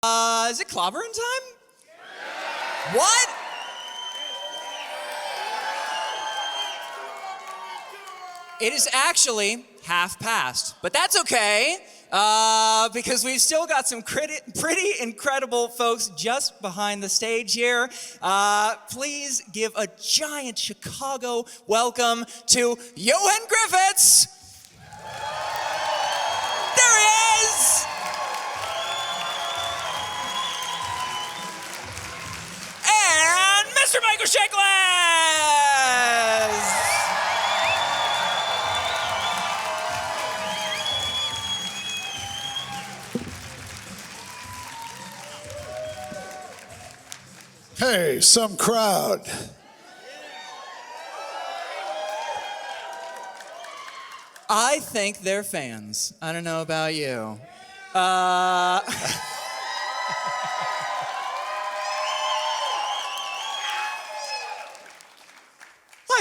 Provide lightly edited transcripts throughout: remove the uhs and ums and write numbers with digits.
Is it clobbering time? Yeah. What? It is actually half past, but that's okay, because we've still got some pretty incredible folks just behind the stage here. Please give a giant Chicago welcome to Ioan Griffiths. There he is! And Mr. Michael Chiklis! Hey, some crowd. I think they're fans. I don't know about you. Hi,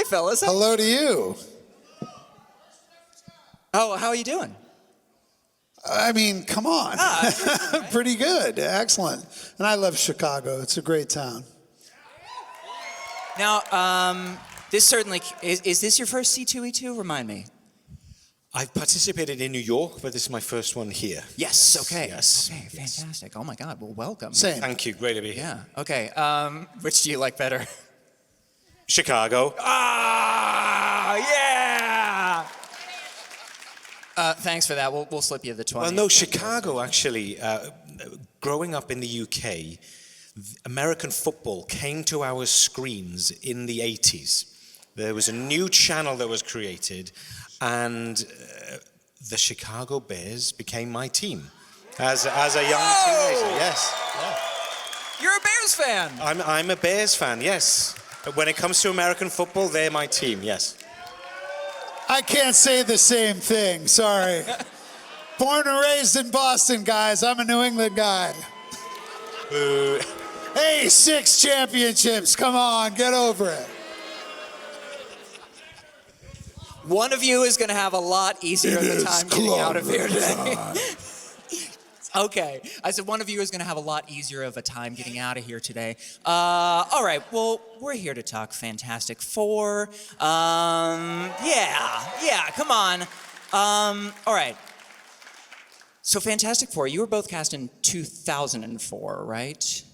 fellas. Hello to you. Oh, how are you doing? I mean, come on. Right? Pretty good. Excellent. And I love Chicago. It's a great town. Now, this certainly, is this your first C2E2? Remind me. I've participated in New York, but this is my first one here. Yes, okay. Yes. Okay, fantastic. Oh my God, well, welcome. Same. Thank you, great to be here. Yeah, okay. Which do you like better? Chicago. Ah, yeah! Thanks for that. We'll slip you the 20. Well, no, Chicago actually, growing up in the UK, American football came to our screens in the 80s. There was a new channel that was created, and the Chicago Bears became my team as a young teenager. Yes. Yeah. You're a Bears fan. I'm a Bears fan, yes. When it comes to American football, they're my team, yes. I can't say the same thing. Sorry. Born and raised in Boston, guys. I'm a New England guy. Hey, 6 championships. Come on, get over it. One of you is going to have a lot easier of a time getting out of here today. Okay. I said one of you is going to have a lot easier of a time getting out of here today. All right. Well, we're here to talk Fantastic Four. Yeah. Come on. All right. So Fantastic Four, you were both cast in 2004, right?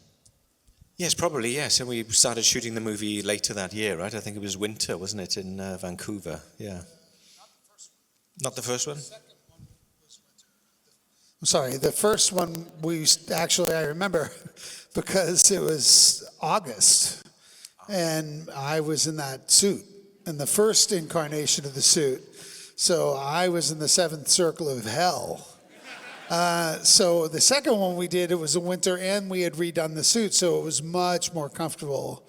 Yes, probably, yes. And we started shooting the movie later that year, right? I think it was winter, wasn't it, in Vancouver? Yeah. Not the first one? I'm sorry, the first one I remember because it was August and I was in that suit, in the first incarnation of the suit. So I was in the 7th circle of hell. So the second one we did, it was a winter and we had redone the suit, so it was much more comfortable.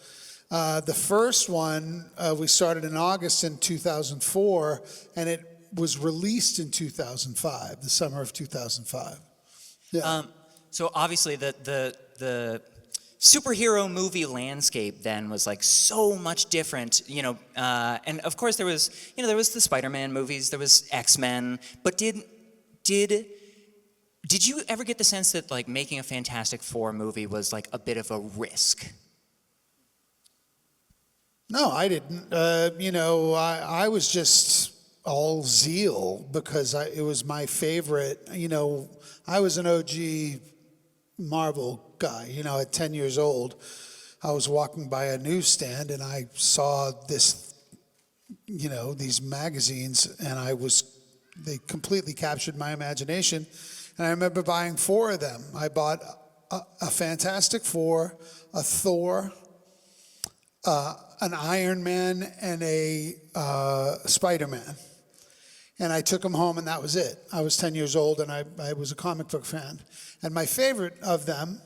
The first one, we started in August in 2004, and it was released in 2005, the summer of 2005. Yeah. So obviously the superhero movie landscape then was like so much different, and of course there was the Spider-Man movies, there was X-Men, but did you ever get the sense that like making a Fantastic Four movie was like a bit of a risk? No, I didn't. I was just all zeal because it was my favorite. I was an OG Marvel guy. At 10 years old, I was walking by a newsstand and I saw this, these magazines, and they completely captured my imagination. And I remember buying 4 of them. I bought a Fantastic Four, a Thor, an Iron Man, and a Spider-Man. And I took them home, and that was it. I was 10 years old, and I was a comic book fan. And my favorite of them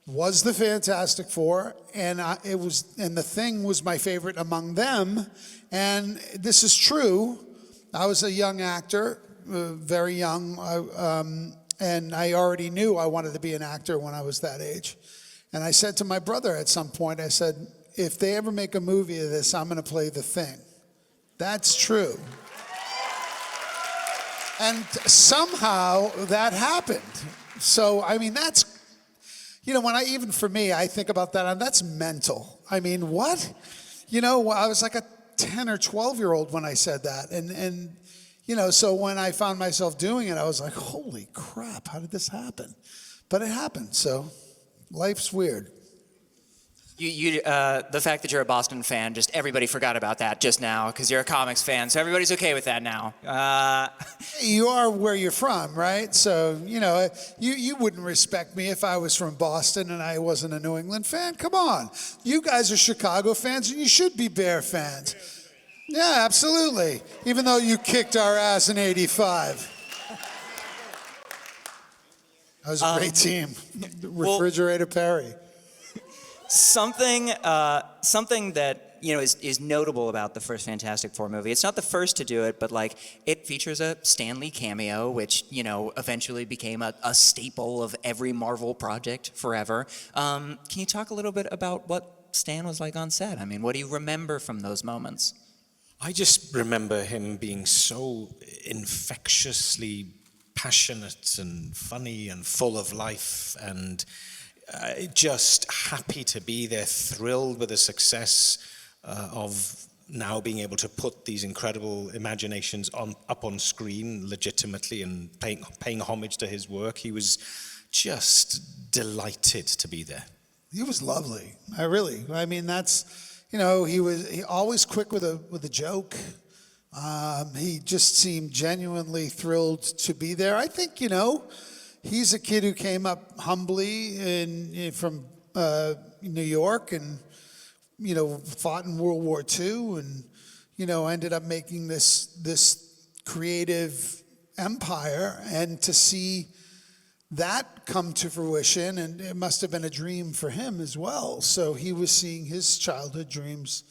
was the Fantastic Four, and the Thing was my favorite among them. And this is true. I was a young actor, very young, and I already knew I wanted to be an actor when I was that age. And I said to my brother at some point, I said, if they ever make a movie of this, I'm going to play the Thing. That's true. And somehow that happened. So, I mean, even for me, I think about that, and that's mental. I mean, what? I was like a 10 or 12-year-old when I said that. And so when I found myself doing it, I was like, holy crap, how did this happen? But it happened, so life's weird. The fact that you're a Boston fan, just everybody forgot about that just now because you're a comics fan, so everybody's okay with that now. You are where you're from, right? So, you wouldn't respect me if I was from Boston and I wasn't a New England fan. Come on. You guys are Chicago fans and you should be Bear fans. Yeah, absolutely. Even though you kicked our ass in '85. That was a great team. Refrigerator Perry. Something that is notable about the first Fantastic Four movie. It's not the first to do it, but it features a Stan Lee cameo, which eventually became a staple of every Marvel project forever. Can you talk a little bit about what Stan was like on set? I mean, what do you remember from those moments? I just remember him being so infectiously passionate and funny and full of life and just happy to be there, thrilled with the success of now being able to put these incredible imaginations up on screen legitimately and paying homage to his work. He was just delighted to be there. He was lovely. I mean, that's, he was always quick with a joke. He just seemed genuinely thrilled to be there. I think, he's a kid who came up humbly from New York and, fought in World War II and, ended up making this creative empire. And to see that come to fruition, and it must have been a dream for him as well. So he was seeing his childhood dreams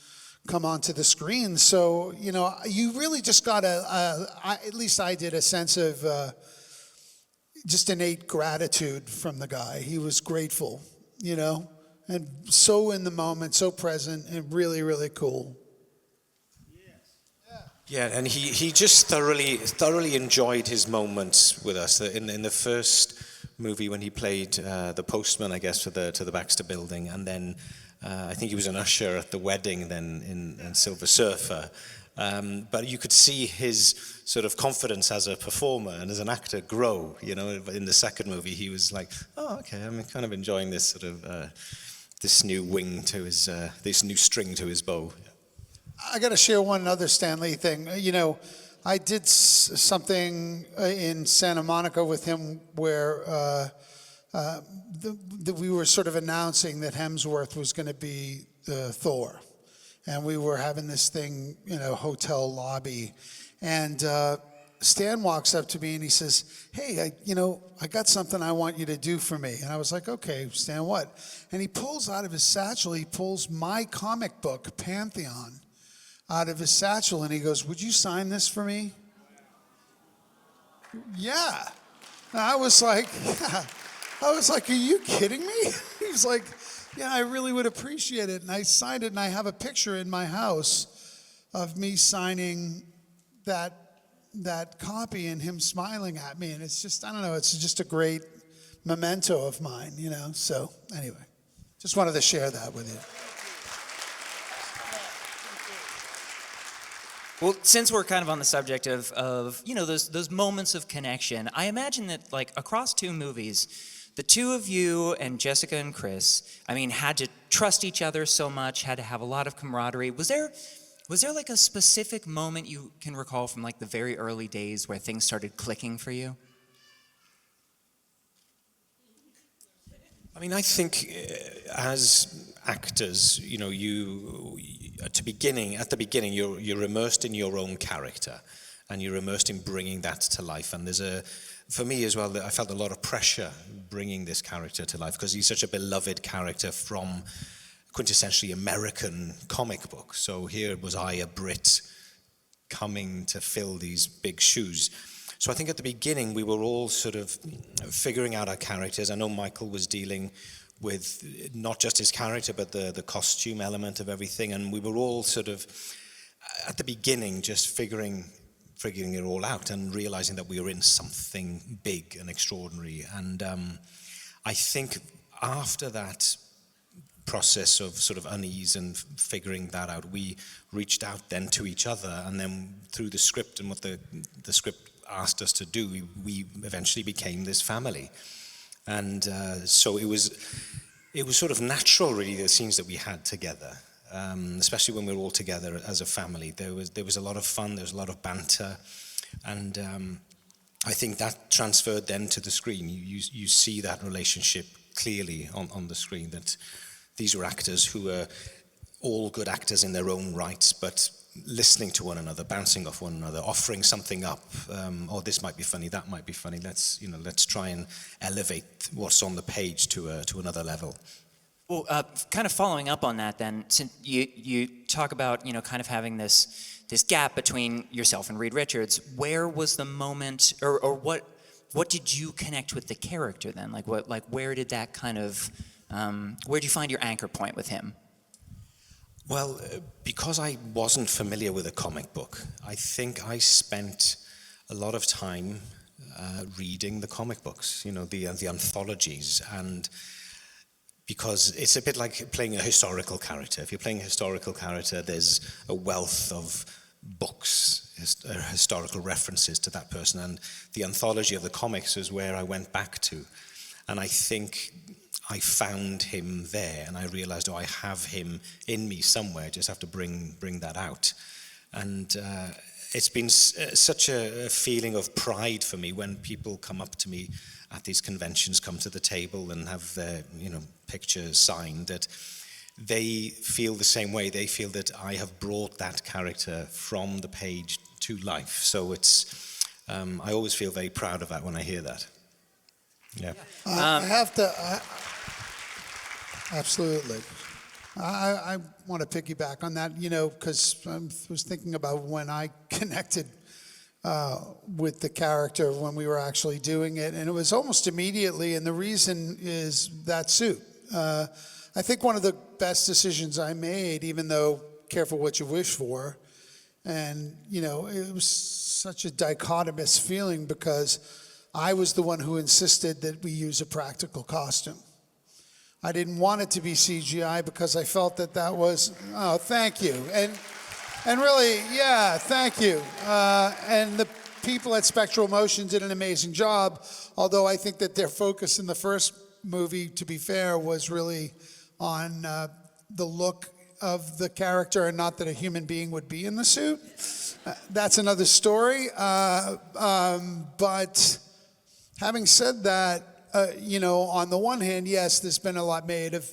come onto the screen. So, you really just got at least I did, a sense of just innate gratitude from the guy. He was grateful, and so in the moment, so present, and really, really cool. Yeah, and he just thoroughly enjoyed his moments with us. In the first movie when he played the postman, I guess, to the Baxter building, and then I think he was an usher at the wedding then in Silver Surfer. But you could see his sort of confidence as a performer and as an actor grow. In the second movie, he was like, "Oh, okay, I'm kind of enjoying this sort of this new wing to his, this new string to his bow." I got to share one other Stan Lee thing. I did something in Santa Monica with him where we were sort of announcing that Hemsworth was going to be Thor. And we were having this thing in a hotel lobby. And Stan walks up to me and he says, "Hey, I got something I want you to do for me." And I was like, "Okay, Stan, what?" And he pulls out of his satchel, he pulls my comic book, Pantheon, out of his satchel. And he goes, "Would you sign this for me?" Yeah. And I was like, yeah. "Are you kidding me?" He was like, "Yeah, I really would appreciate it." And I signed it, and I have a picture in my house of me signing that copy and him smiling at me. And it's just, I don't know, it's just a great memento of mine, So anyway, just wanted to share that with you. Well, since we're kind of on the subject of those moments of connection, I imagine that across two movies, the two of you and Jessica and Chris, had to trust each other so much, had to have a lot of camaraderie. Was there a specific moment you can recall from the very early days where things started clicking for you? I think as actors, at the beginning, you're immersed in your own character, and you're immersed in bringing that to life. And for me as well, I felt a lot of pressure bringing this character to life because he's such a beloved character from quintessentially American comic book. So here was I, a Brit, coming to fill these big shoes. So I think at the beginning we were all sort of figuring out our characters. I know Michael was dealing with not just his character but the costume element of everything, and we were all sort of at the beginning just figuring it all out and realizing that we were in something big and extraordinary. And I think after that process of sort of unease and figuring that out, we reached out then to each other, and then through the script and what the script asked us to do, we eventually became this family. And so it was sort of natural, really, the scenes that we had together, especially when we were all together as a family. There was a lot of fun, there was a lot of banter, and I think that transferred then to the screen. You see that relationship clearly on the screen, that these were actors who were all good actors in their own rights, but listening to one another, bouncing off one another, offering something up. Oh, this might be funny, that might be funny. Let's try and elevate what's on the page to another level. Well, kind of following up on that, then, since you talk about kind of having this gap between yourself and Reed Richards, where was the moment, or what did you connect with the character then? Where did that kind of where did you find your anchor point with him? Well, because I wasn't familiar with a comic book, I think I spent a lot of time reading the comic books, the anthologies, and because it's a bit like playing a historical character. If you're playing a historical character, there's a wealth of books, historical references to that person, and the anthology of the comics is where I went back to. And I think I found him there, and I realized, I have him in me somewhere, just have to bring that out. And it's been such a feeling of pride for me when people come up to me at these conventions, come to the table and have their pictures signed, that they feel the same way. They feel that I have brought that character from the page to life. So it's I always feel very proud of that when I hear that. Yeah. I have to. Absolutely. I want to piggyback on that, because I was thinking about when I connected with the character when we were actually doing it, and it was almost immediately, and the reason is that suit. I think one of the best decisions I made, even though careful what you wish for, and, it was such a dichotomous feeling because I was the one who insisted that we use a practical costume. I didn't want it to be CGI because I felt that was, thank you. And really, yeah, thank you. And the people at Spectral Motion did an amazing job, although I think that their focus in the first movie, to be fair, was really on the look of the character and not that a human being would be in the suit. That's another story. But having said that, on the one hand, yes, there's been a lot made of,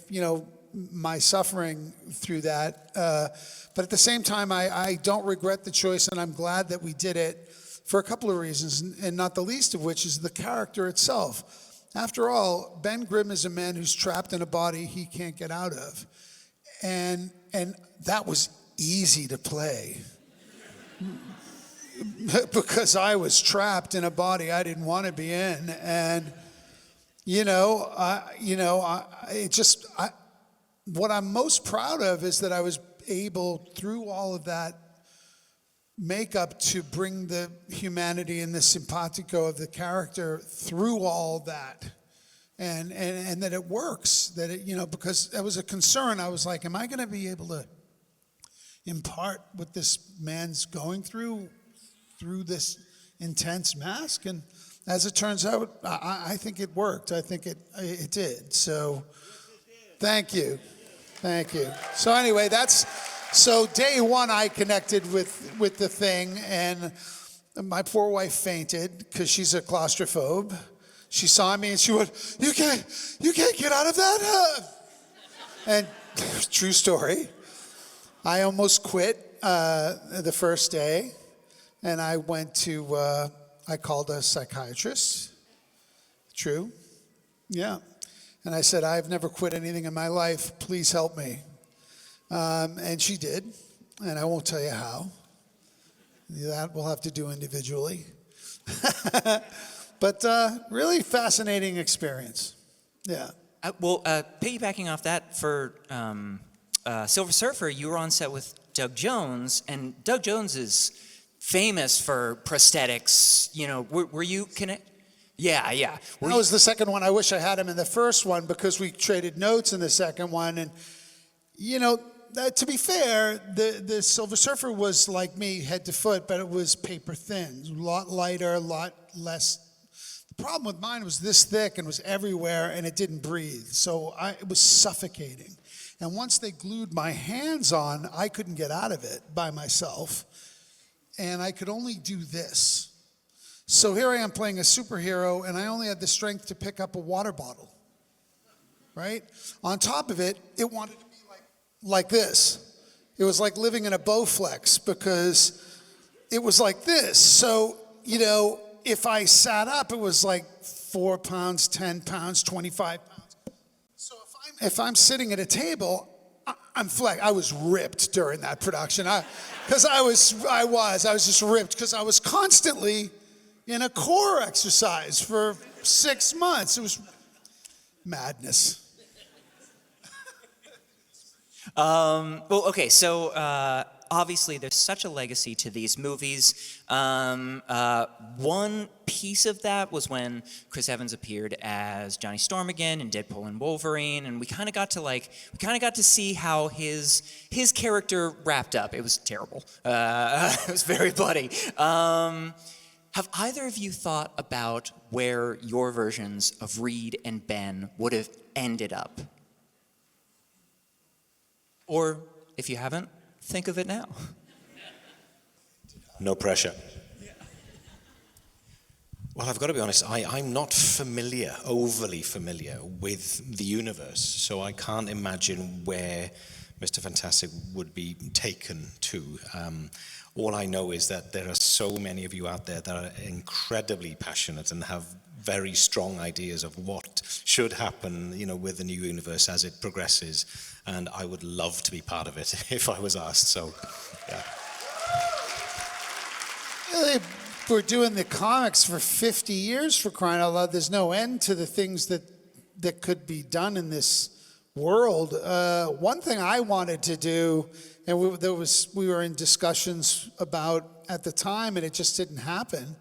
my suffering through that. But at the same time, I don't regret the choice, and I'm glad that we did it for a couple of reasons, and not the least of which is the character itself. After all, Ben Grimm is a man who's trapped in a body he can't get out of. And that was easy to play. Because I was trapped in a body I didn't want to be in. And, what I'm most proud of is that I was able, through all of that makeup, to bring the humanity and the simpatico of the character through all that. And that it works, that it, because that was a concern. I was like, am I going to be able to impart what this man's going through this intense mask? And as it turns out, I think it worked. I think it did. So thank you. So anyway, so day one I connected with the thing, and my poor wife fainted because she's a claustrophobe. She saw me and she went, you can't get out of that? And true story, I almost quit the first day, and I I called a psychiatrist. True, yeah. And I said, I've never quit anything in my life, please help me. And she did, and I won't tell you how. That we'll have to do individually. But really fascinating experience. Yeah. Piggybacking off that, for Silver Surfer, you were on set with Doug Jones, and Doug Jones is famous for prosthetics. Were you Yeah. That was the second one. I wish I had him in the first one because we traded notes in the second one. And, to be fair, the Silver Surfer was like me, head to foot, but it was paper thin. It was a lot lighter, a lot less. The problem with mine was this thick and was everywhere, and it didn't breathe. So it was suffocating. And once they glued my hands on, I couldn't get out of it by myself. And I could only do this. So here I am playing a superhero, and I only had the strength to pick up a water bottle, right? On top of it, it wanted to be like this. It was like living in a Bowflex because it was like this. So, if I sat up, it was like 4 pounds, 10 pounds, 25 pounds. So if I'm sitting at a table, I'm flex. I was ripped during that production. I was just ripped because I was constantly in a core exercise for 6 months. It was madness. So obviously there's such a legacy to these movies. One piece of that was when Chris Evans appeared as Johnny Storm again in Deadpool and Wolverine, and we kind of got to see how his character wrapped up. It was terrible. It was very bloody. Have either of you thought about where your versions of Reed and Ben would have ended up? Or, if you haven't, think of it now. No pressure. Well, I've got to be honest, I'm not overly familiar with the universe, so I can't imagine where Mr. Fantastic would be taken to. All I know is that there are so many of you out there that are incredibly passionate and have very strong ideas of what should happen, with the new universe as it progresses. And I would love to be part of it if I was asked. So, yeah. They were doing the comics for 50 years, for crying out loud. There's no end to the things that could be done in this world. One thing I wanted to do, and we were in discussions about at the time, and it just didn't happen,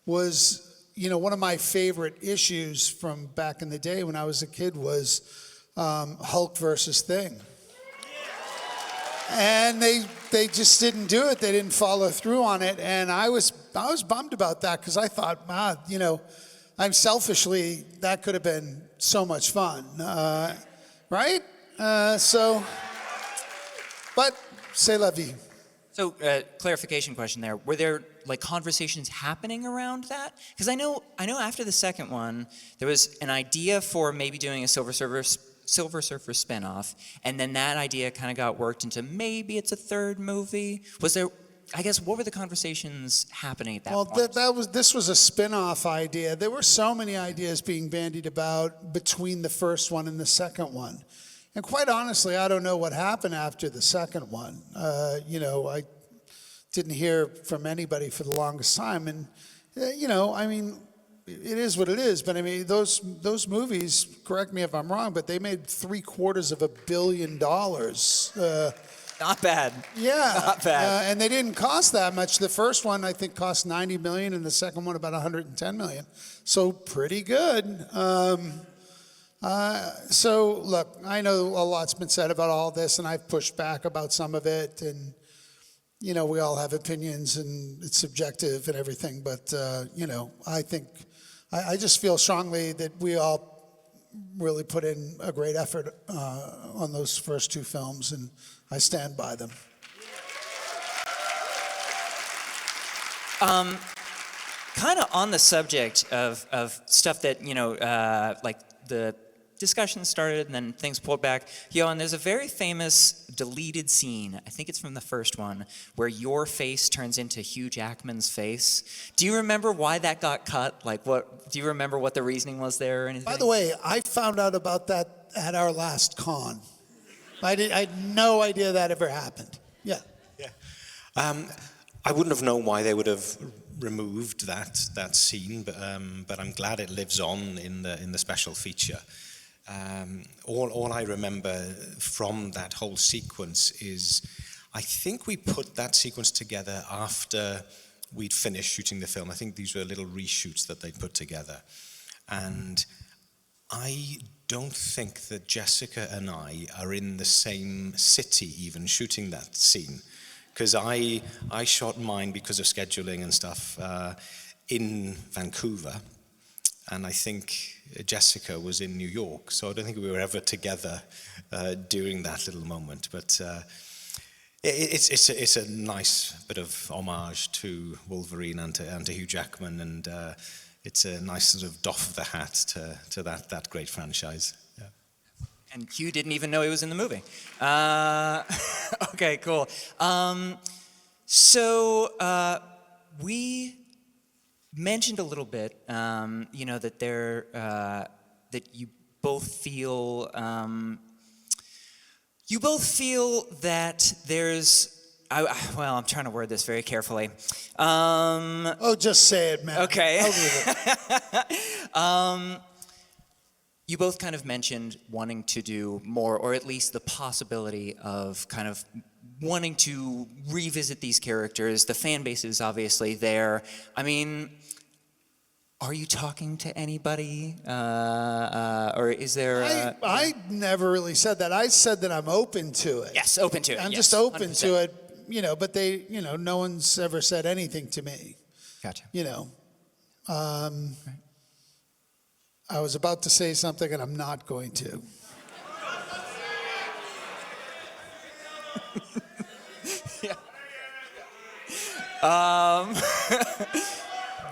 was, one of my favorite issues from back in the day when I was a kid was Hulk versus Thing. And they just didn't do it. They didn't follow through on it. And I was bummed about that because I thought, I'm selfishly, that could have been so much fun, right? But c'est la vie. So, clarification question there. Were there conversations happening around that? Because I know after the second one, there was an idea for maybe doing a Silver Surfer spinoff, and then that idea kind of got worked into maybe it's a third movie. Was there? I guess what were the conversations happening at that point? This was a spin-off idea. There were so many ideas being bandied about between the first one and the second one. And quite honestly, I don't know what happened after the second one. I didn't hear from anybody for the longest time. And, it is what it is. But, those movies, correct me if I'm wrong, but they made $750 million. Not bad. Yeah. Not bad. And they didn't cost that much. The first one, I think, cost $90 million, and the second one about $110 million. So pretty good. So look, I know a lot's been said about all this, and I've pushed back about some of it, and we all have opinions, and it's subjective and everything. But I think I just feel strongly that we all really put in a great effort on those first two films, and I stand by them. Kind of on the subject of stuff that the discussion started and then things pulled back. Ioan, there's a very famous deleted scene, I think it's from the first one, where your face turns into Hugh Jackman's face. Do you remember why that got cut? Do you remember what the reasoning was there or anything? By the way, I found out about that at our last con. I had no idea that ever happened. Yeah. I wouldn't have known why they would have removed that scene, but I'm glad it lives on in the special feature. All I remember from that whole sequence is I think we put that sequence together after we'd finished shooting the film. I think these were little reshoots that they'd put together. And I don't think that Jessica and I are in the same city even shooting that scene. Because I shot mine because of scheduling and stuff in Vancouver. And I think Jessica was in New York. So I don't think we were ever together during that little moment. But it's a nice bit of homage to Wolverine and to Hugh Jackman, and it's a nice sort of doff of the hat to that great franchise. Yeah. And Hugh didn't even know he was in the movie. Okay, cool. So we mentioned a little bit, that you both feel. You both feel that there's, I'm trying to word this very carefully. Just say it, man. Okay. I'll leave it. You both kind of mentioned wanting to do more, or at least the possibility of kind of wanting to revisit these characters. The fan base is obviously there. I mean, are you talking to anybody, or is there? I never really said that. I said that I'm open to it. Yes, open to it. I'm yes, just open 100%. to it, But they, no one's ever said anything to me. Gotcha. I was about to say something, and I'm not going to. Yeah.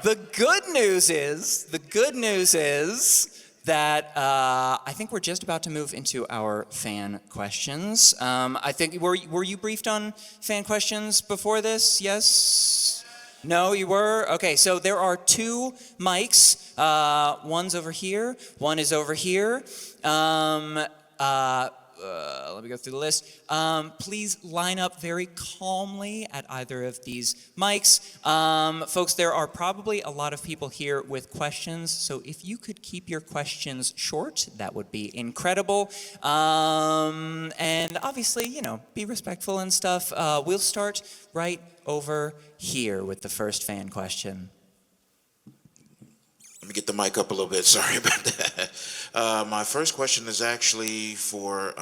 The good news is that I think we're just about to move into our fan questions. I think, were you briefed on fan questions before this? Yes? No, you were? Okay, so there are two mics. One's over here, one is over here. Let me go through the list. Please line up very calmly at either of these mics. Folks, there are probably a lot of people here with questions, so if you could keep your questions short, that would be incredible. And obviously, be respectful and stuff. We'll start right over here with the first fan question. Let me get the mic up a little bit. Sorry about that. My first question is actually for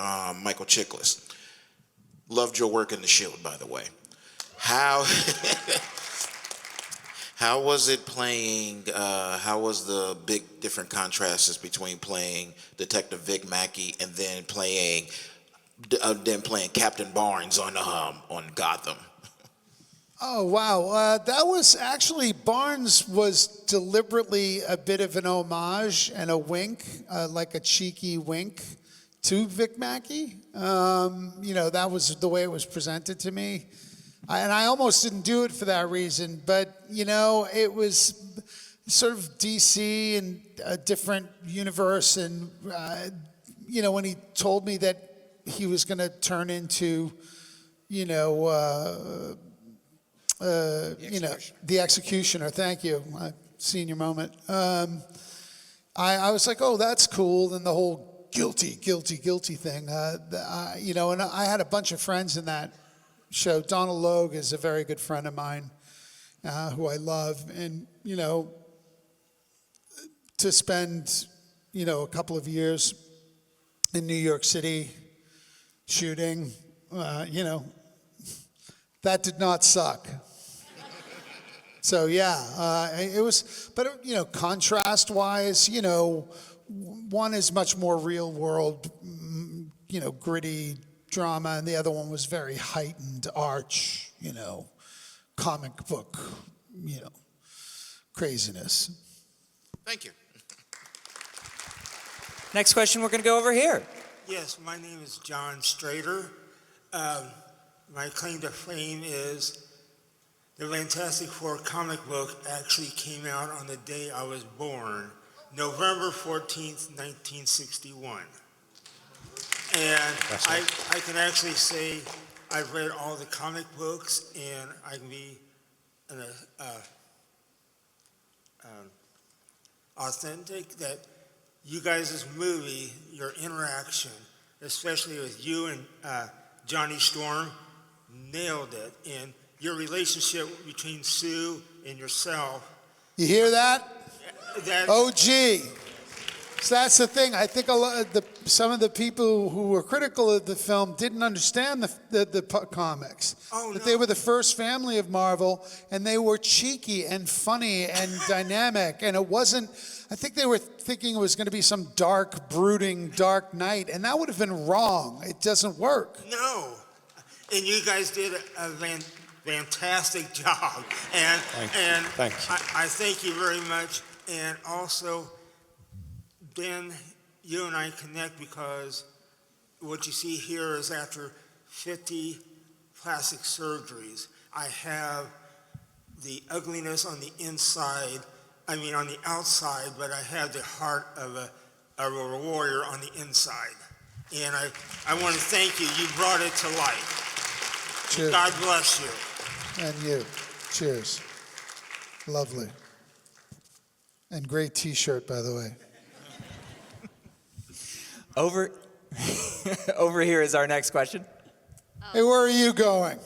Michael Chiklis. Loved your work in The Shield, by the way. How was it playing? How was the big different contrasts between playing Detective Vic Mackey and then playing Captain Barnes on Gotham? Oh, wow. That was actually, Barnes was deliberately a bit of an homage and a wink, like a cheeky wink to Vic Mackey. That was the way it was presented to me. And I almost didn't do it for that reason, but, it was sort of DC and a different universe. And, when he told me that he was going to turn into, the executioner. Thank you. Senior moment. I was like, oh, that's cool. And the whole guilty thing. And I had a bunch of friends in that show. Donald Logue is a very good friend of mine, who I love. And, to spend, a couple of years in New York City shooting, that did not suck. So yeah, it was, but contrast-wise, one is much more real world, gritty drama, and the other one was very heightened arch, comic book, craziness. Thank you. Next question, we're going to go over here. Yes, my name is John Strader. My claim to fame is the Fantastic Four comic book actually came out on the day I was born, November 14th, 1961. And I can actually say I've read all the comic books, and I can be authentic that you guys' movie, your interaction, especially with you and Johnny Storm, nailed it. And your relationship between Sue and yourself. You hear that? That OG. So that's the thing. I think some of the people who were critical of the film didn't understand the comics. Oh, that no. they were the first family of Marvel, and they were cheeky and funny and dynamic. And it wasn't. I think they were thinking it was going to be some dark, brooding, dark night, and that would have been wrong. It doesn't work. No, and you guys did a fantastic job, and Thank you. I thank you very much. And also, Ben, you and I connect because what you see here is after 50 plastic surgeries, I have the ugliness on the inside. I mean, on the outside, but I have the heart of a warrior on the inside. And I want to thank you. You brought it to life. Cheers. God bless you. And you. Cheers. Lovely. And great T-shirt, by the way. Over here is our next question. Hey, where are you going?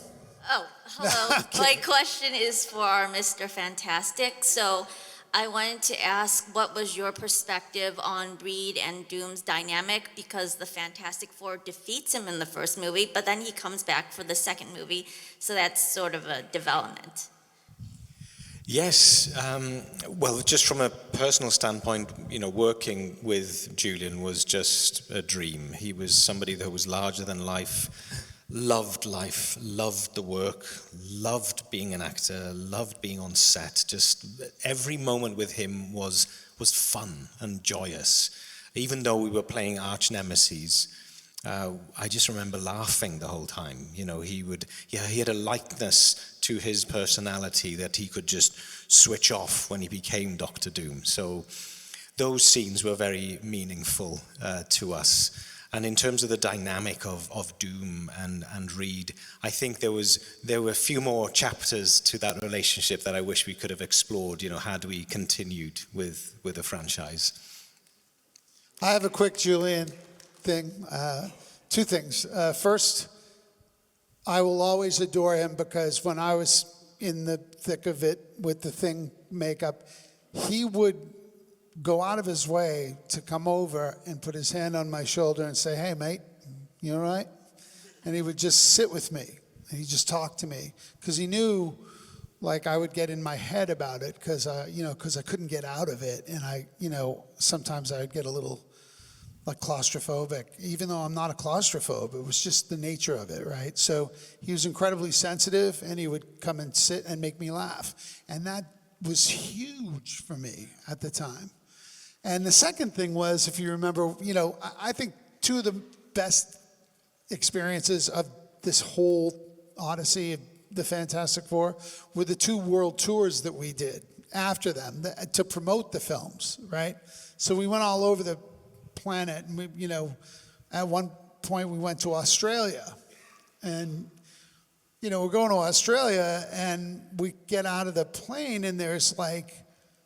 Oh, hello. My question is for our Mr. Fantastic. So I wanted to ask, what was your perspective on Reed and Doom's dynamic? Because the Fantastic Four defeats him in the first movie, but then he comes back for the second movie. So that's sort of a development. Yes, well, just from a personal standpoint, working with Julian was just a dream. He was somebody that was larger than life, loved the work, loved being an actor, loved being on set. Just every moment with him was fun and joyous. Even though we were playing arch nemesis, I just remember laughing the whole time. He had a likeness to his personality that he could just switch off when he became Dr. Doom. So those scenes were very meaningful to us. And in terms of the dynamic of Doom and Reed, I think there were a few more chapters to that relationship that I wish we could have explored, had we continued with the franchise. I have a quick Julian thing. Two things. First, I will always adore him because when I was in the thick of it with the Thing makeup, he would go out of his way to come over and put his hand on my shoulder and say, "Hey, mate, you all right?" And he would just sit with me. And he'd just talk to me because he knew, like, I would get in my head about it because I couldn't get out of it, and sometimes I would get a little like claustrophobic, even though I'm not a claustrophobe. It was just the nature of it, right? So he was incredibly sensitive, and he would come and sit and make me laugh, and that was huge for me at the time. And the second thing was, if you remember, I think two of the best experiences of this whole odyssey of the Fantastic Four were the 2 world tours that we did after them to promote the films, right? So we went all over the planet, and we, at one point we went to Australia, and we're going to Australia, and we get out of the plane, and there's like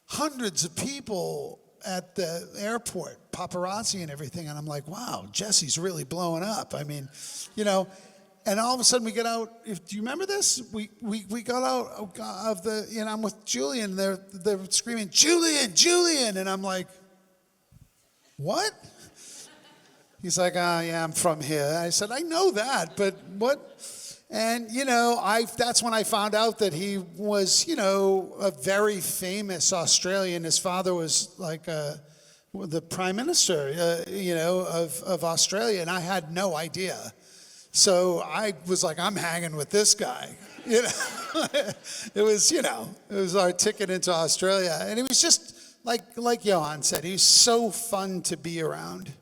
hundreds of people at the airport, paparazzi and everything, and I'm like, wow, Jesse's really blowing up. I mean, and all of a sudden we get out. Do you remember this? We got out of the, I'm with Julian. They're screaming, Julian, and I'm like, what? He's like, yeah, I'm from here. I said, I know that, but what? And, that's when I found out that he was, a very famous Australian. His father was like the prime minister, of Australia, and I had no idea. So I was like, I'm hanging with this guy. It was our ticket into Australia. And it was just, like Ioan said, he's so fun to be around.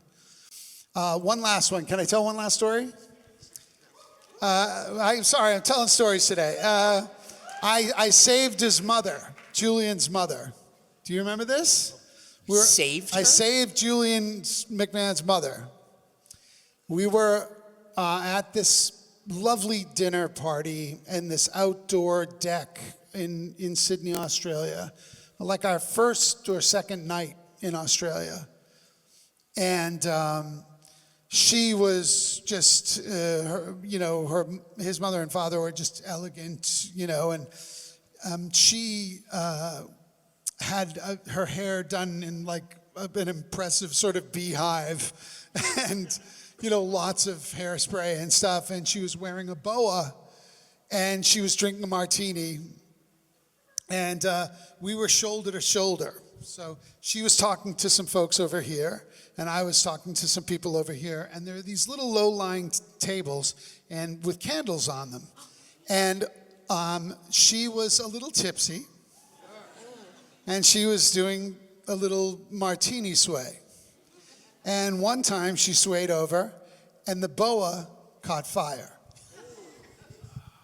One last one. Can I tell one last story? I'm sorry, I'm telling stories today. I saved his mother, Julian's mother. Do you remember this? Saved her? I saved Julian McMahon's mother. We were at this lovely dinner party in this outdoor deck in Sydney, Australia, like our first or second night in Australia. And she was just, his mother and father were just elegant, and she had her hair done in like an impressive sort of beehive, and lots of hairspray and stuff, and she was wearing a boa, and she was drinking a martini, and we were shoulder to shoulder. So she was talking to some folks over here, and I was talking to some people over here, and there are these little low-lying tables and with candles on them. And she was a little tipsy, and she was doing a little martini sway. And one time she swayed over, and the boa caught fire.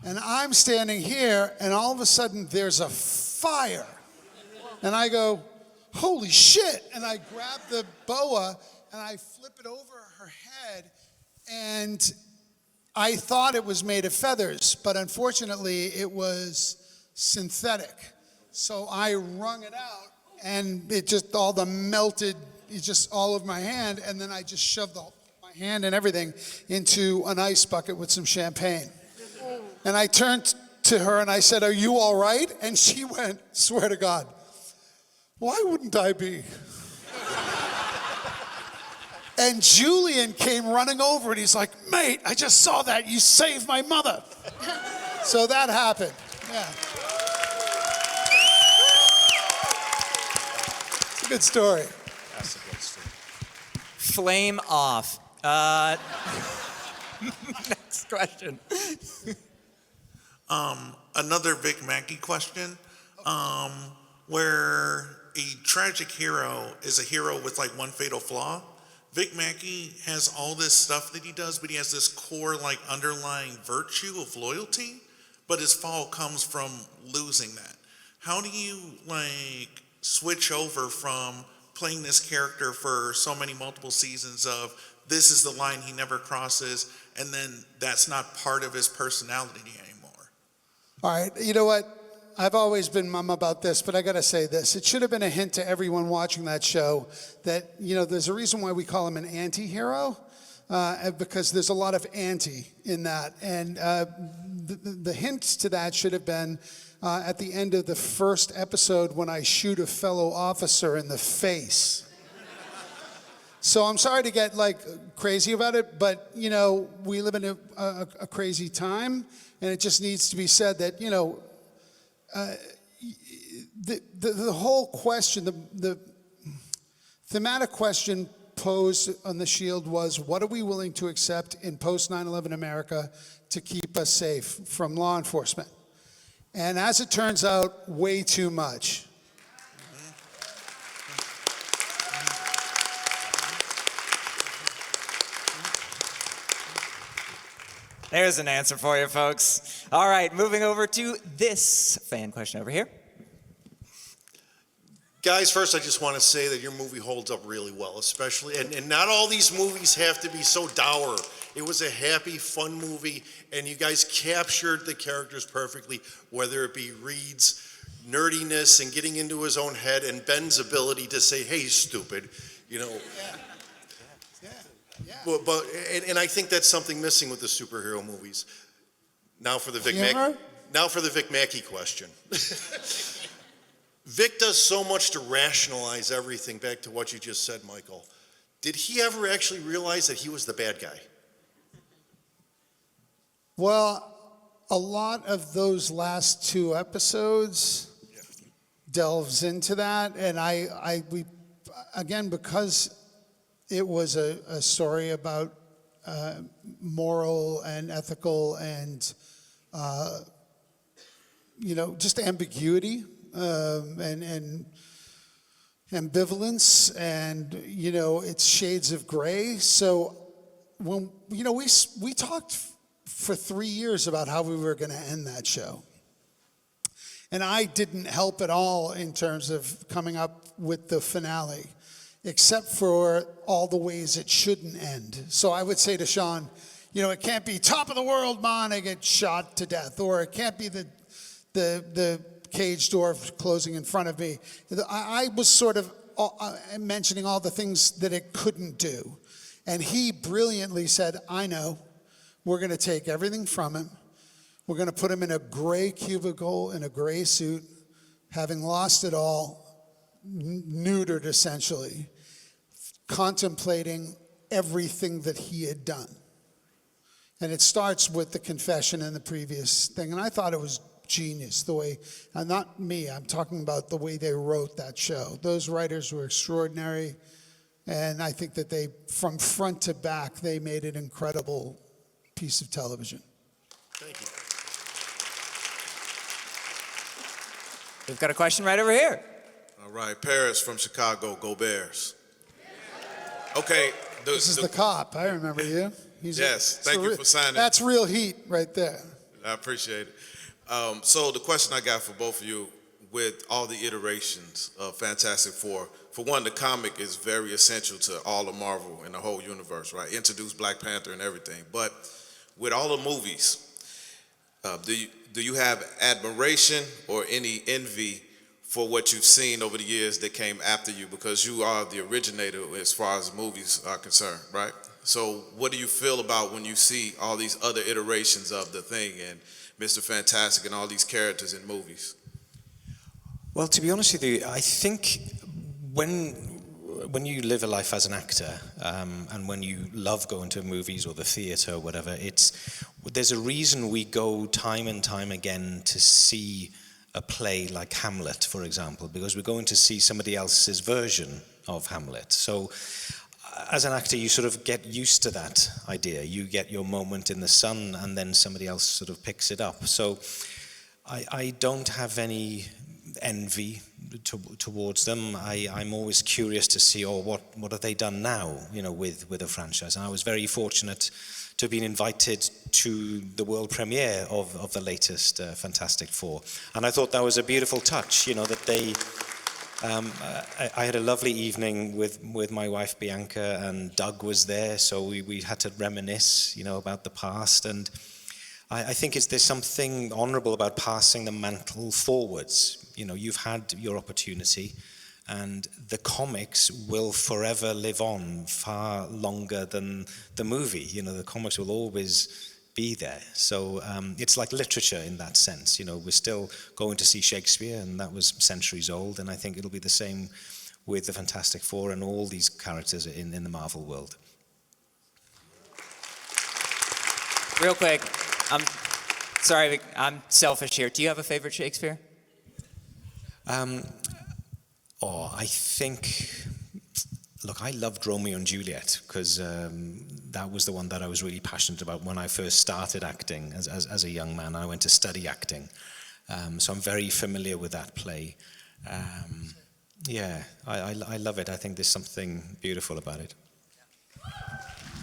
And I'm standing here, and all of a sudden there's a fire. And I go, holy shit. And I grab the boa, and I flip it over her head, and I thought it was made of feathers, but unfortunately it was synthetic. So I wrung it out, and it just all the melted, it's just all over my hand, and then I just shoved my hand and everything into an ice bucket with some champagne. And I turned to her and I said, are you all right? And she went, swear to God, why wouldn't I be? And Julian came running over and he's like, mate, I just saw that. You saved my mother. So that happened. Yeah. It's a good story. That's a good story. Flame off. Next question. Another Vic Mackey question, where a tragic hero is a hero with like one fatal flaw. Vic Mackey has all this stuff that he does, but he has this core like underlying virtue of loyalty, but his fall comes from losing that. How do you like switch over from playing this character for so many multiple seasons of this is the line he never crosses, and then that's not part of his personality anymore? All right, you know what? I've always been mum about this, but I got to say this. It should have been a hint to everyone watching that show that, there's a reason why we call him an anti-hero, because there's a lot of anti in that. And the hint to that should have been at the end of the first episode when I shoot a fellow officer in the face. So I'm sorry to get crazy about it, but we live in a crazy time, and it just needs to be said that the whole question, the thematic question posed on the Shield was, what are we willing to accept in post 9/11 America to keep us safe from law enforcement? And as it turns out, way too much. There's an answer for you, folks. All right, moving over to this fan question over here. Guys, first I just want to say that your movie holds up really well, especially, and not all these movies have to be so dour. It was a happy, fun movie, and you guys captured the characters perfectly, whether it be Reed's nerdiness and getting into his own head, and Ben's ability to say, hey, stupid, Yeah. But I think that's something missing with the superhero movies. Now for the Vic Mackey question. Vic does so much to rationalize everything, back to what you just said, Michael. Did he ever actually realize that he was the bad guy? Well, a lot of those last two episodes delves into that, and we again, because it was a story about moral and ethical and just ambiguity and ambivalence, and it's shades of gray. So when we talked for 3 years about how we were going to end that show, and I didn't help at all in terms of coming up with the finale, except for all the ways it shouldn't end. So I would say to Sean, it can't be top of the world, man, I get shot to death, or it can't be the cage door closing in front of me. I was sort of mentioning all the things that it couldn't do. And he brilliantly said, I know, we're going to take everything from him. We're going to put him in a gray cubicle, in a gray suit, having lost it all, neutered essentially, contemplating everything that he had done. And it starts with the confession in the previous thing. And I thought it was genius, the way, and not me, I'm talking about the way they wrote that show. Those writers were extraordinary. And I think that they, from front to back, they made an incredible piece of television. Thank you. We've got a question right over here. All right, Paris from Chicago, go Bears. Okay. This is the cop, I remember you. Yes, thank you for signing. That's real heat right there. I appreciate it. So the question I got for both of you, with all the iterations of Fantastic Four, for one, the comic is very essential to all of Marvel and the whole universe, right? Introduced Black Panther and everything. But with all the movies, do you have admiration or any envy for what you've seen over the years that came after you? Because you are the originator as far as movies are concerned, right? So what do you feel about when you see all these other iterations of the thing and Mr. Fantastic and all these characters in movies? Well, to be honest with you, I think when you live a life as an actor, and when you love going to movies or the theatre or whatever, there's a reason we go time and time again to see a play like Hamlet, for example, because we're going to see somebody else's version of Hamlet. So as an actor, you sort of get used to that idea. You get your moment in the sun and then somebody else sort of picks it up. So I don't have any envy towards them. I'm always curious to see, what have they done now, with a franchise. And I was very fortunate to have been invited to the world premiere of the latest Fantastic Four. And I thought that was a beautiful touch, that they... I had a lovely evening with my wife Bianca, and Doug was there, so we had to reminisce, about the past. And I think there's something honourable about passing the mantle forwards. You've had your opportunity, and the comics will forever live on far longer than the movie. The comics will always be there. So it's like literature in that sense. We're still going to see Shakespeare, and that was centuries old, and I think it'll be the same with the Fantastic Four and all these characters in the Marvel world. Real quick, I'm sorry, I'm selfish here. Do you have a favorite Shakespeare? I think, look, I loved Romeo and Juliet because that was the one that I was really passionate about when I first started acting as a young man. I went to study acting, so I'm very familiar with that play. I love it. I think there's something beautiful about it.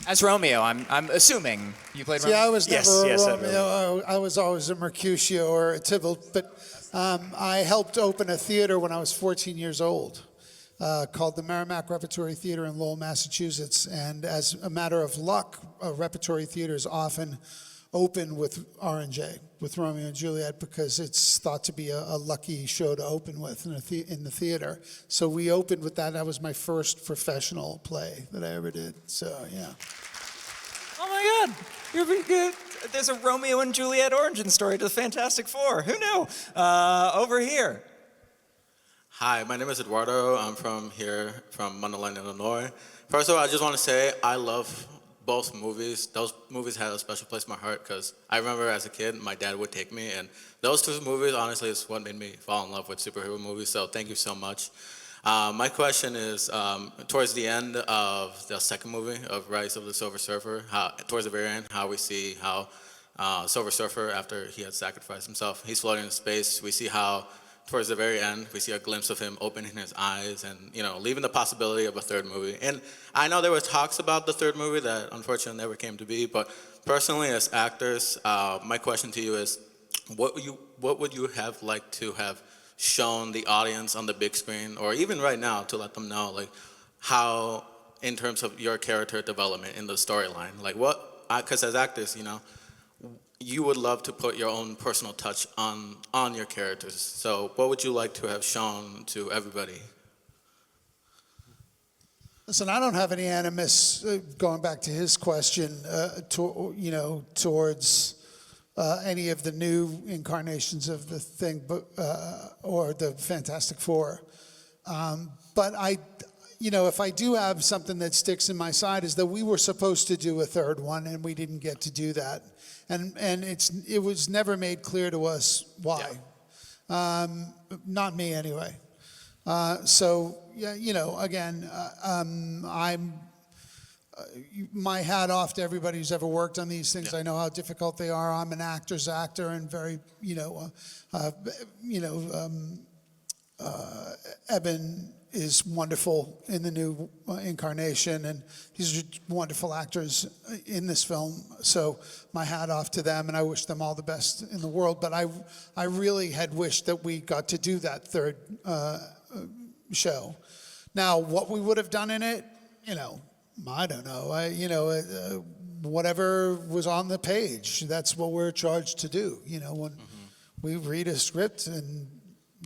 As Romeo, I'm assuming you played Romeo? See, I was never Yes, a Romeo. I was always a Mercutio or a Tybalt, but I helped open a theater when I was 14 years old called the Merrimack Repertory Theater in Lowell, Massachusetts. And as a matter of luck, repertory theaters often open with R&J, with Romeo and Juliet, because it's thought to be a lucky show to open with in the theater. So we opened with that. That was my first professional play that I ever did. So, yeah. Oh my God, you're pretty good. There's a Romeo and Juliet origin story to the Fantastic Four. Who knew? Over here. Hi, my name is Eduardo. I'm from Mundelein, Illinois. First of all, I just want to say I love both movies. Those movies had a special place in my heart because I remember as a kid, my dad would take me, and those two movies, honestly, is what made me fall in love with superhero movies, so thank you so much. My question is, towards the end of the second movie of Rise of the Silver Surfer, towards the very end, how we see how Silver Surfer, after he had sacrificed himself, he's floating in space. We see how towards the very end, we see a glimpse of him opening his eyes and, leaving the possibility of a third movie. And I know there were talks about the third movie that unfortunately never came to be, but personally as actors, my question to you is, what would you have liked to have shown the audience on the big screen, or even right now, to let them know, how, in terms of your character development in the storyline, because as actors, you would love to put your own personal touch on your characters. So what would you like to have shown to everybody? Listen, I don't have any animus, going back to his question, towards any of the new incarnations of the thing, or the Fantastic Four. But if I do have something that sticks in my side, is that we were supposed to do a third one and we didn't get to do that, and it was never made clear to us why. Yeah. Not me anyway. So yeah, again, I'm my hat off to everybody who's ever worked on these things. Yeah. I know how difficult they are. I'm an actor's actor, and very, Ebon is wonderful in the new incarnation, and these are wonderful actors in this film. So my hat off to them, and I wish them all the best in the world. But I really had wished that we got to do that third show. Now, what we would have done in it, I don't know. Whatever was on the page, that's what we're charged to do. When we read a script and,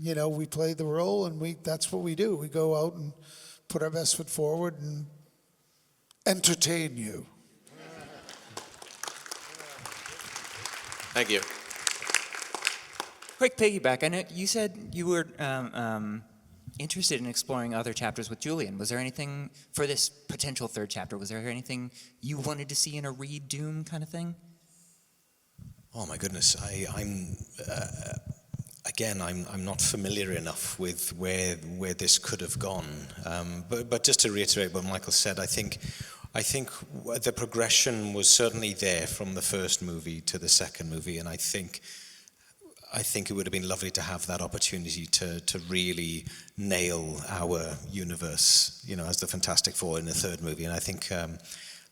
we play the role, and that's what we do. We go out and put our best foot forward and entertain you. Thank you. Quick piggyback. I know you said you were interested in exploring other chapters with Julian. Was there anything for this potential third chapter? Was there anything you wanted to see in a Reed Doom kind of thing? Oh my goodness, I'm not familiar enough with where this could have gone. But just to reiterate what Michael said, I think the progression was certainly there from the first movie to the second movie, and I think it would have been lovely to have that opportunity to really nail our universe, as the Fantastic Four in the third movie. And I think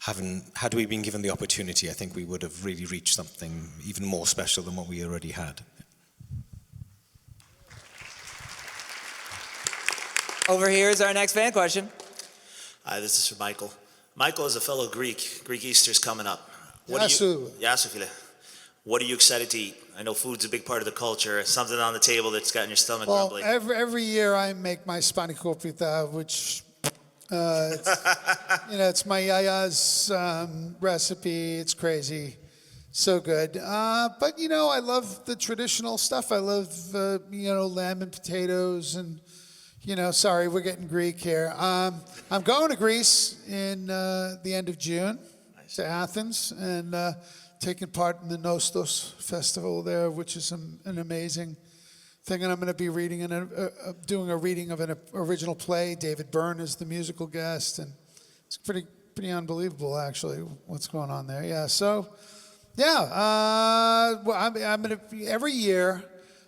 had we been given the opportunity, I think we would have really reached something even more special than what we already had. Over here is our next fan question. Hi, this is for Michael. Michael is a fellow Greek. Greek Easter's coming up. Yasu. What are you excited to eat? I know food's a big part of the culture. Something on the table that's gotten your stomach grumbling. Every year I make my spanakopita, which it's my yaya's recipe. It's crazy, so good. But I love the traditional stuff. I love lamb and potatoes, and sorry, we're getting Greek here. I'm going to Greece in the end of June, to Athens, and taking part in the Nostos festival there, which is an amazing thing. And I'm going to be doing a reading of an original play. David Byrne is the musical guest, and it's pretty unbelievable, actually, what's going on there. Yeah, so, I'm going to, every year,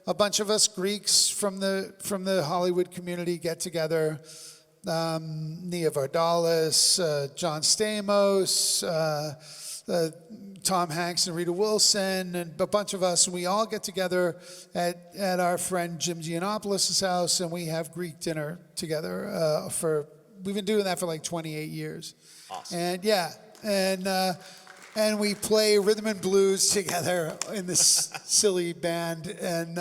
a bunch of us Greeks from the Hollywood community get together. Nia Vardalos, John Stamos, Tom Hanks and Rita Wilson, and a bunch of us, and we all get together at our friend Jim Giannopoulos' house, and we have Greek dinner together we've been doing that for like 28 years. Awesome. And and we play rhythm and blues together in this silly band, and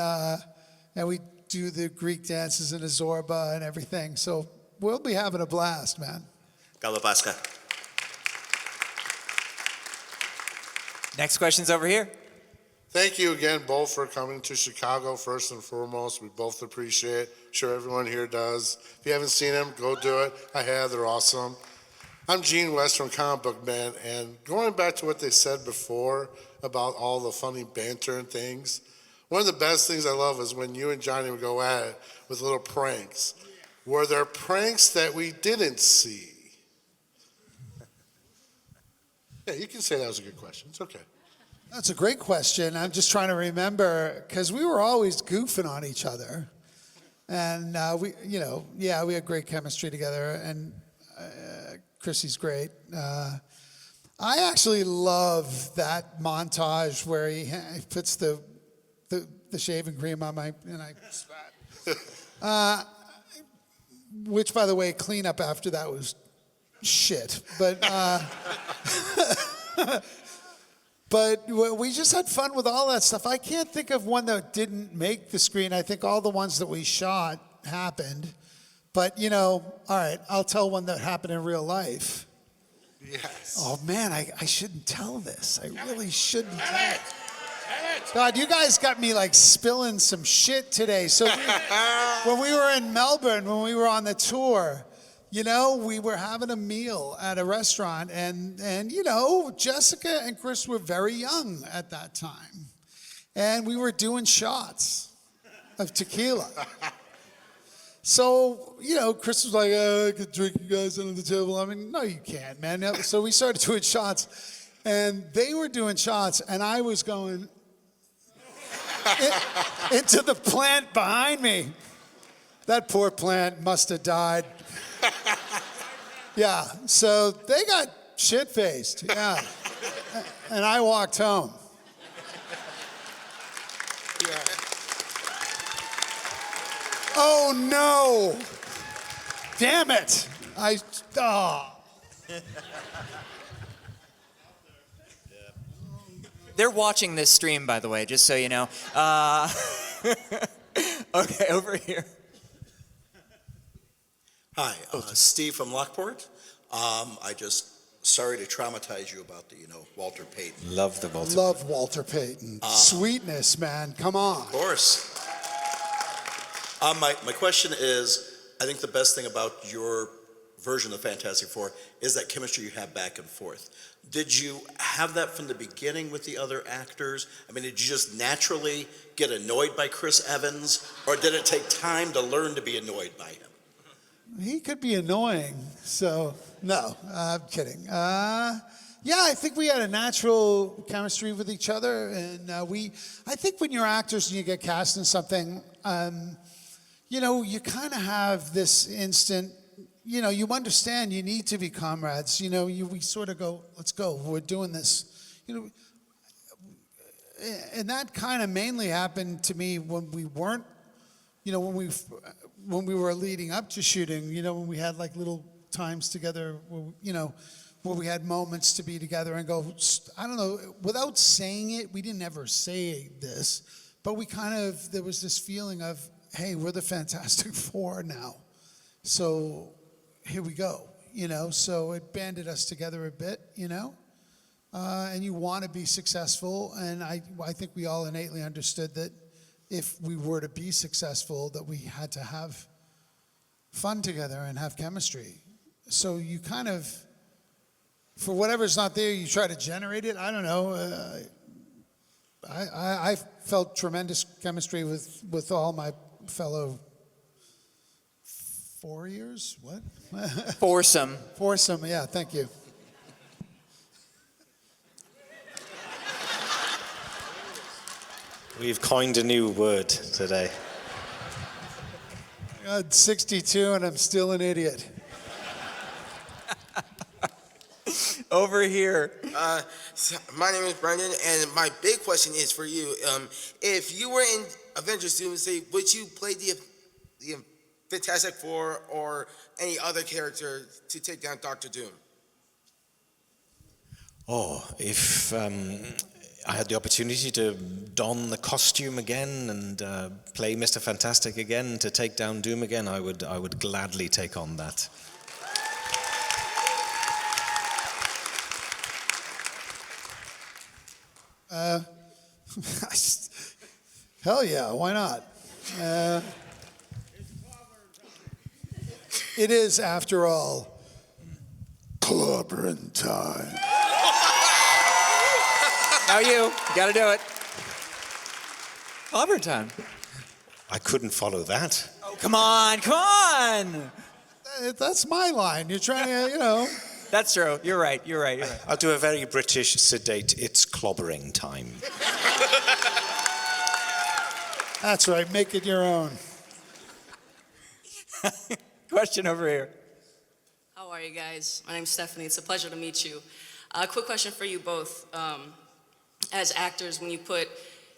we do the Greek dances and a Zorba and everything. So we'll be having a blast, man. Galo Pascal. Next question's over here. Thank you again both for coming to Chicago, first and foremost. We both appreciate it. I'm sure everyone here does. If you haven't seen them, go do it. I have. They're awesome. I'm Gene West from Comic Book Man, and going back to what they said before about all the funny banter and things, one of the best things I love is when you and Johnny would go at it with little pranks. Were there pranks that we didn't see? Yeah, you can say that was a good question. It's okay. That's a great question. I'm just trying to remember, because we were always goofing on each other. And we had great chemistry together, and Chrissy's great. I actually love that montage where he puts the shaving cream on and I spat. Which, by the way, cleanup after that was shit. But but we just had fun with all that stuff. I can't think of one that didn't make the screen. I think all the ones that we shot happened. But, all right, I'll tell one that happened in real life. Yes. Oh, man, I shouldn't tell this. I really shouldn't tell it. God, you guys got me like spilling some shit today. So when we were in Melbourne, when we were on the tour, we were having a meal at a restaurant, and Jessica and Chris were very young at that time. And we were doing shots of tequila. So, Chris was like, I could drink you guys under the table. I mean, no, you can't, man. So we started doing shots, and they were doing shots, and I was going into the plant behind me. That poor plant must have died. Yeah, so they got shit-faced, yeah. And I walked home. Yeah. Oh, no. Damn it. They're watching this stream, by the way, just so you know. Okay, over here. Hi, Steve from Lockport. Sorry to traumatize you about the, Walter Payton. Love the Walter. Love Walter Payton. Sweetness, man. Come on. Of course. My question is, I think the best thing about your version of Fantastic Four is that chemistry you have back and forth. Did you have that from the beginning with the other actors? I mean, did you just naturally get annoyed by Chris Evans, or did it take time to learn to be annoyed by him? He could be annoying, so no, I'm kidding. Yeah, I think we had a natural chemistry with each other, and I think when you're actors and you get cast in something, you kind of have this instant, you understand you need to be comrades. We sort of go, let's go, we're doing this. And that kind of mainly happened to me when we weren't, when we were leading up to shooting, when we had like little times together, where we had moments to be together and go, I don't know, without saying it, we didn't ever say this, but there was this feeling of, hey, we're the Fantastic Four now. So here we go, so it banded us together a bit, and you want to be successful. And I think we all innately understood that if we were to be successful, that we had to have fun together and have chemistry. So you kind of, for whatever's not there, you try to generate it. I don't know. I felt tremendous chemistry with all my fellow 4 years? What? Foursome. Foursome, yeah, thank you. We've coined a new word today. I'm 62 and I'm still an idiot. Over here. My name is Brendan, and my big question is for you. If you were in Avengers Doomsday, would you play the Fantastic Four or any other character to take down Dr. Doom? Oh, if I had the opportunity to don the costume again and play Mr. Fantastic again to take down Doom again, I would gladly take on that. Hell yeah, why not? It is, after all, clobbering time. Now you gotta do it. Clobbering time. I couldn't follow that. Oh, come on. That's my line. You're trying to, That's true. You're right. I'll do a very British, sedate, it's clobbering time. That's right, make it your own. Question over here. How are you guys? My name's Stephanie. It's a pleasure to meet you. Quick question for you both. As actors, when you put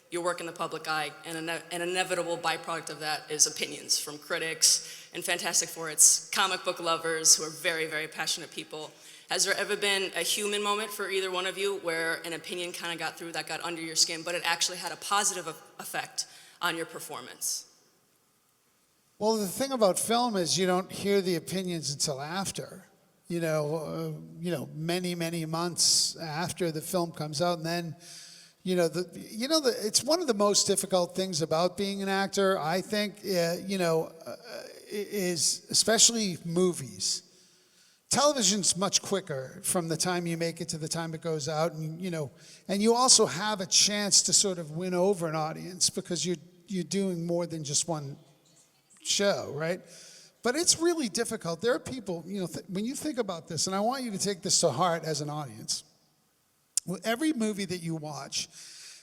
your work in the public eye, and an inevitable byproduct of that is opinions from critics. In Fantastic Four, it's comic book lovers who are very, very passionate people. Has there ever been a human moment for either one of you where an opinion kind of got through that got under your skin, but it actually had a positive effect on your performance? Well, the thing about film is you don't hear the opinions until after. Many, many months after the film comes out, and then, it's one of the most difficult things about being an actor, I think, is especially movies. Television's much quicker from the time you make it to the time it goes out, and you also have a chance to sort of win over an audience because you're doing more than just one show, right? But it's really difficult. There are people, when you think about this, and I want you to take this to heart as an audience. With every movie that you watch,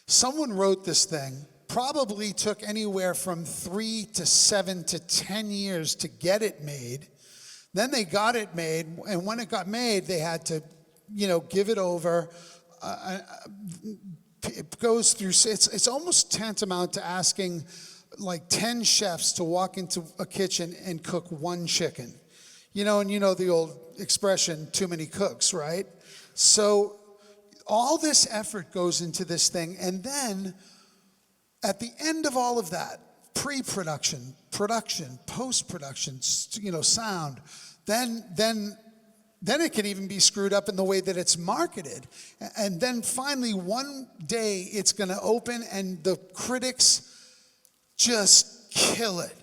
someone wrote this thing, probably took anywhere from 3 to 7 to 10 years to get it made. Then they got it made, and when it got made, they had to, give it over. It goes through, it's almost tantamount to asking like 10 chefs to walk into a kitchen and cook one chicken. And the old expression, too many cooks, right? So all this effort goes into this thing, and then at the end of all of that, pre-production, production, post-production, sound, then it can even be screwed up in the way that it's marketed. And then finally, one day it's going to open and the critics just kill it.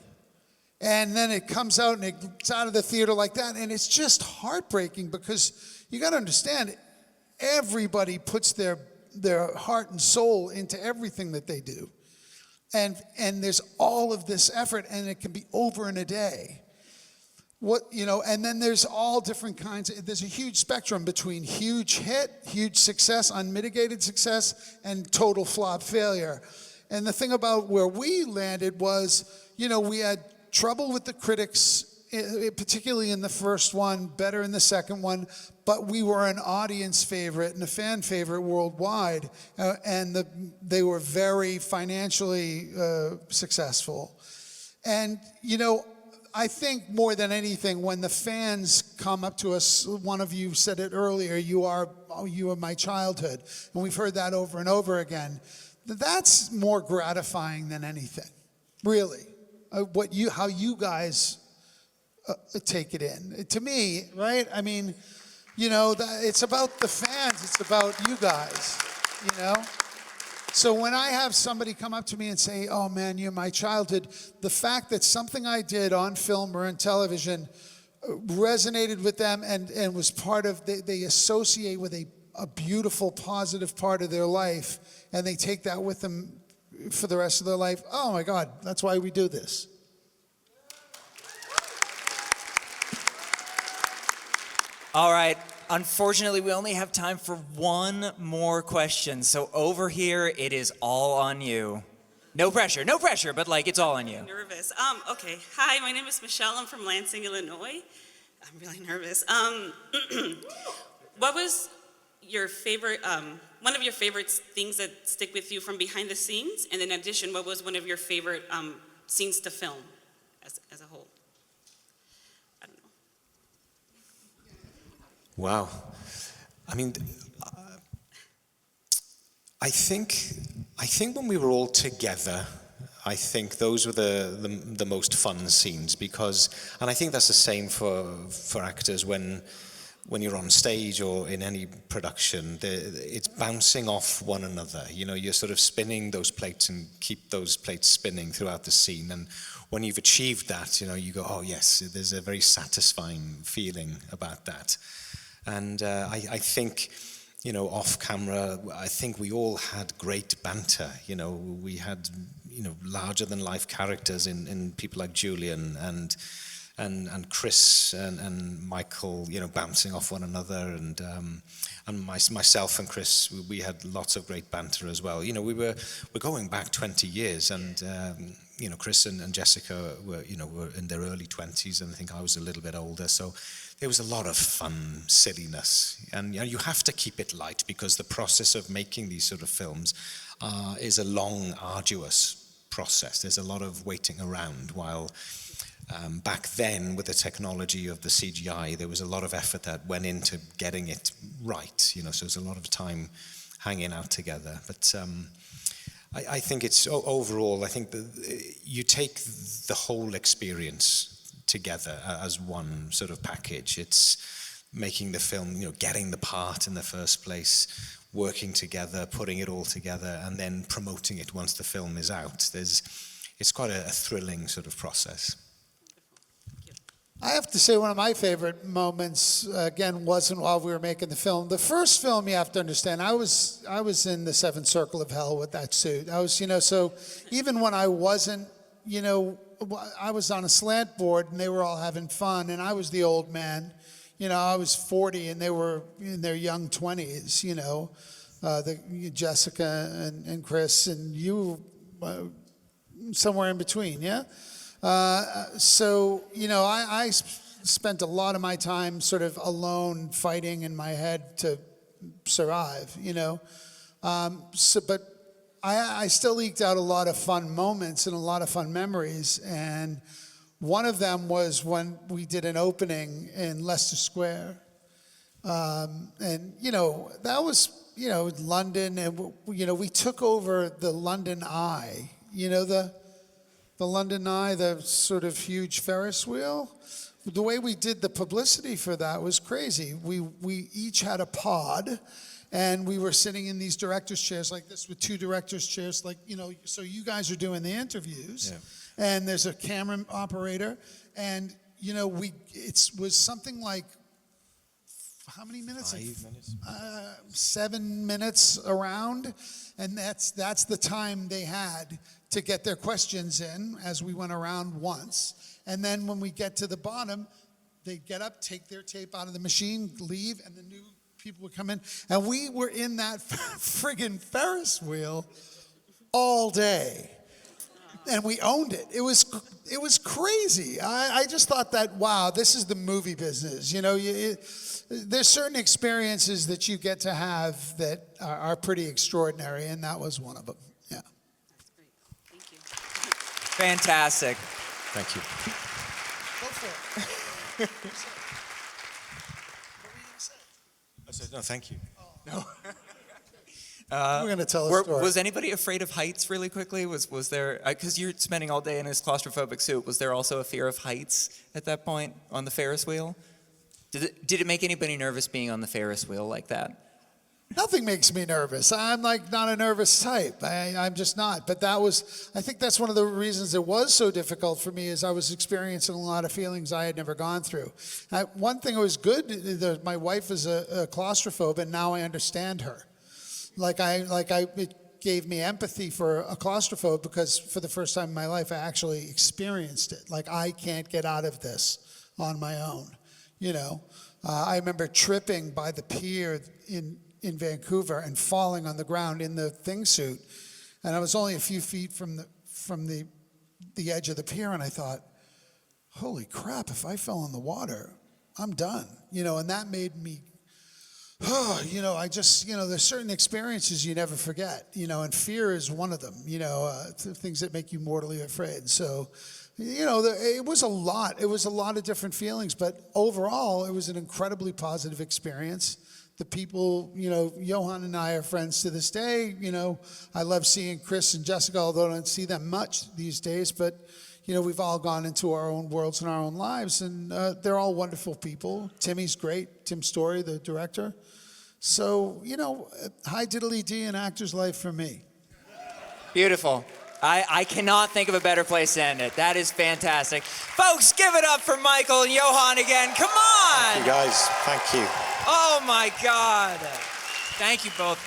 And then it comes out and it's out of the theater like that. And it's just heartbreaking because you got to understand, everybody puts their heart and soul into everything that they do. And there's all of this effort, and it can be over in a day. And then there's all different kinds. There's a huge spectrum between huge hit, huge success, unmitigated success, and total flop failure. And the thing about where we landed was, we had trouble with the critics, particularly in the first one, better in the second one, but we were an audience favorite and a fan favorite worldwide, and they were very financially successful. And, I think more than anything, when the fans come up to us, one of you said it earlier, you are my childhood, and we've heard that over and over again. That's more gratifying than anything, really. How you guys take it in. To me, right? I mean, it's about the fans. It's about you guys, So when I have somebody come up to me and say, oh man, you're my childhood, the fact that something I did on film or on television resonated with them and was part of, they associate with a beautiful, positive part of their life, and they take that with them for the rest of their life. Oh my God, that's why we do this. All right. Unfortunately, we only have time for one more question. So over here, it is all on you. No pressure, but it's all on you. I'm nervous. Okay. Hi, my name is Michelle. I'm from Lansing, Illinois. I'm really nervous. What was your favorite, one of your favorite things that stick with you from behind the scenes? And in addition, what was one of your favorite scenes to film as a whole? I don't know. Wow. I mean, I think when we were all together, I think those were the most fun scenes because, and I think that's the same for actors when you're on stage or in any production, it's bouncing off one another. You're sort of spinning those plates and keep those plates spinning throughout the scene. And when you've achieved that, you go, oh yes, there's a very satisfying feeling about that. And I think, off camera, I think we all had great banter. We had, larger than life characters in people like Julian and Chris and Michael, bouncing off one another, and myself and Chris, we had lots of great banter as well. We're going back 20 years, and Chris and Jessica were in their early 20s, and I think I was a little bit older, so there was a lot of fun, silliness, and you have to keep it light because the process of making these sort of films is a long, arduous process. There's a lot of waiting around, while back then, with the technology of the CGI, there was a lot of effort that went into getting it right, so there's a lot of time hanging out together. But I think it's overall, I think that you take the whole experience together as one sort of package. It's making the film, getting the part in the first place, working together, putting it all together, and then promoting it once the film is out. It's quite a thrilling sort of process. I have to say one of my favorite moments, again, wasn't while we were making the film. The first film, you have to understand, I was in the seventh circle of hell with that suit. I was, so even when I wasn't, I was on a slant board and they were all having fun and I was the old man. I was 40 and they were in their young 20s, Jessica and Chris and you somewhere in between, yeah? So, I spent a lot of my time sort of alone fighting in my head to survive, but I still eked out a lot of fun moments and a lot of fun memories. And one of them was when we did an opening in Leicester Square. And, that was, London. And, we took over the London Eye, the London Eye, the sort of huge Ferris wheel. The way we did the publicity for that was crazy. We each had a pod, and we were sitting in these director's chairs like this with two director's chairs, so you guys are doing the interviews, and there's a camera operator, and it was something like how many minutes? 5 minutes. 7 minutes around, and that's the time they had to get their questions in as we went around once. And then when we get to the bottom, they get up, take their tape out of the machine, leave, and the new people would come in. And we were in that friggin' Ferris wheel all day. And we owned it. It was crazy. I just thought that, wow, this is the movie business. There's certain experiences that you get to have that are pretty extraordinary, and that was one of them. Yeah. Fantastic. Thank you. Go for it. I said, no, thank you. No. We're going to tell a story. Was anybody afraid of heights really quickly? Was there, because you're spending all day in this claustrophobic suit, was there also a fear of heights at that point on the Ferris wheel? Did it make anybody nervous being on the Ferris wheel like that? Nothing makes me nervous. I'm not a nervous type. I'm just not. But I think that's one of the reasons it was so difficult for me is I was experiencing a lot of feelings I had never gone through. One thing that was good, my wife is a claustrophobe, and now I understand her. It gave me empathy for a claustrophobe because for the first time in my life, I actually experienced it. I can't get out of this on my own, I remember tripping by the pier in Vancouver and falling on the ground in the thing suit. And I was only a few feet from the edge of the pier, and I thought, holy crap, if I fell in the water, I'm done. And that made me, there's certain experiences you never forget, and fear is one of them, things that make you mortally afraid. So, it was a lot. It was a lot of different feelings, but overall, it was an incredibly positive experience. The people, Ioan and I are friends to this day. I love seeing Chris and Jessica, although I don't see them much these days, but, we've all gone into our own worlds and our own lives, and they're all wonderful people. Timmy's great, Tim Story, the director. So, high diddly D in actor's life for me. Beautiful. I cannot think of a better place to end it. That is fantastic. Folks, give it up for Michael and Ioan again. Come on. Thank you, guys. Thank you. Oh, my God. Thank you both.